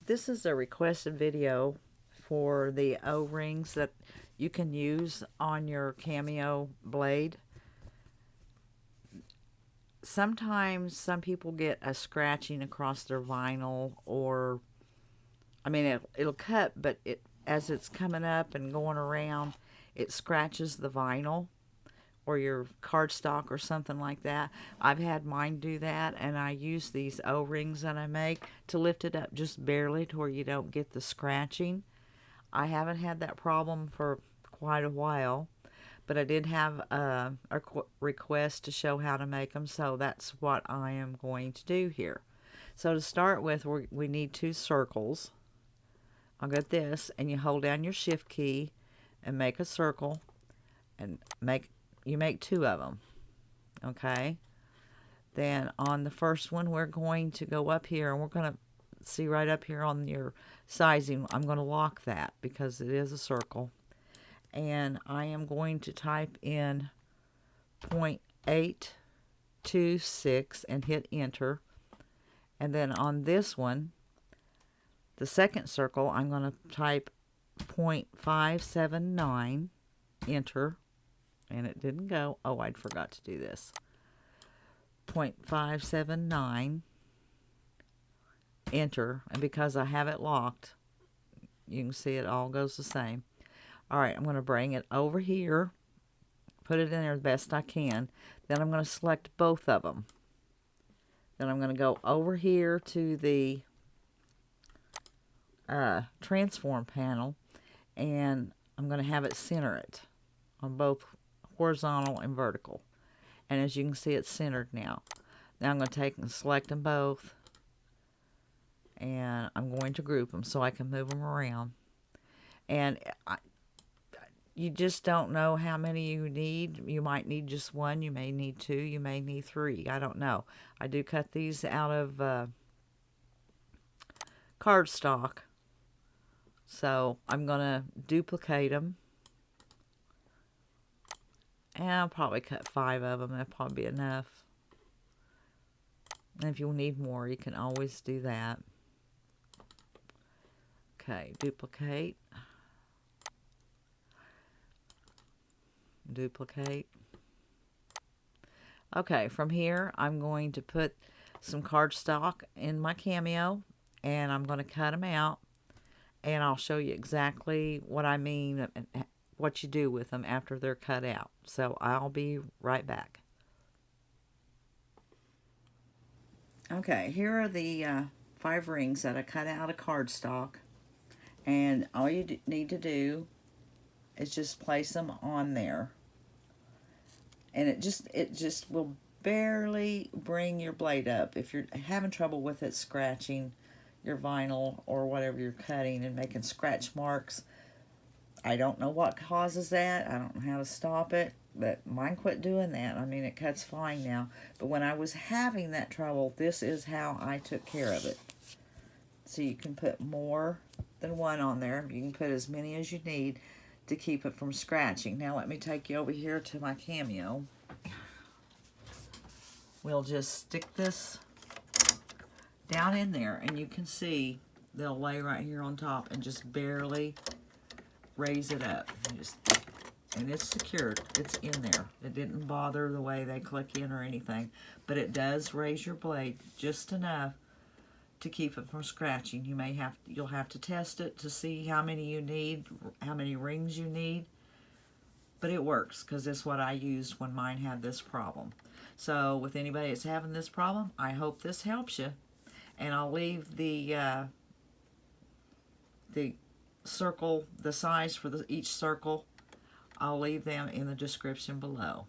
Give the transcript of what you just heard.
This is a requested video for the O-rings that you can use on your Cameo blade. Sometimes some people get a scratching across their vinyl, or I mean it'll cut, but as it's coming up and going around, it scratches the vinyl or your cardstock or something like that. I've had mine do that, and I use these O-rings that I make to lift it up just barely to where you don't get the scratching. I haven't had that problem for quite a while, but I did have a request to show how to make them, so that's what I am going to do here. So to start with, we need 2 circles. I'll get this, and you hold down your shift key and make a circle, and you make 2 of them. Okay, then on the first one we're going to go up here, and we're going to see right up here on your sizing, I'm going to lock that because it is a circle, and I am going to type in 0.826 and hit enter. And then on this one, the second circle, I'm going to type 0.579, enter, and it didn't go. Oh, I forgot to do this. 0.579, enter, and because I have it locked, you can see it all goes the same. All right, I'm going to bring it over here, put it in there the best I can. Then I'm going to select both of them. Then I'm going to go over here to the transform panel, and I'm going to have it center it on both horizontal and vertical. And as you can see, it's centered now. Now I'm going to take and select them both, and I'm going to group them so I can move them around. And you just don't know how many you need. You might need just 1, you may need 2, you may need 3. I don't know. I do cut these out of cardstock, so I'm going to duplicate them. And I'll probably cut 5 of them. That'll probably be enough. And if you need more, you can always do that. Okay, duplicate. Duplicate. Okay, from here, I'm going to put some cardstock in my Cameo, and I'm going to cut them out, and I'll show you exactly what I mean and what you do with them after they're cut out. So I'll be right back. Okay, here are the 5 rings that I cut out of cardstock, and all you need to do is just place them on there, and it just will barely bring your blade up. If you're having trouble with it scratching your vinyl or whatever you're cutting and making scratch marks, I don't know what causes that. I don't know how to stop it, but mine quit doing that. I mean, it cuts fine now. But when I was having that trouble, this is how I took care of it. So you can put more than 1 on there. You can put as many as you need to keep it from scratching. Now let me take you over here to my Cameo. We'll just stick this down in there, and you can see they'll lay right here on top and just barely raise it up. And it's secured. It's in there. It didn't bother the way they click in or anything, but it does raise your blade just enough to keep it from scratching. You'll have to test it to see how many you need, how many rings you need, but it works because it's what I used when mine had this problem. So with anybody that's having this problem, I hope this helps you, and I'll leave the circle, the size for each circle, I'll leave them in the description below.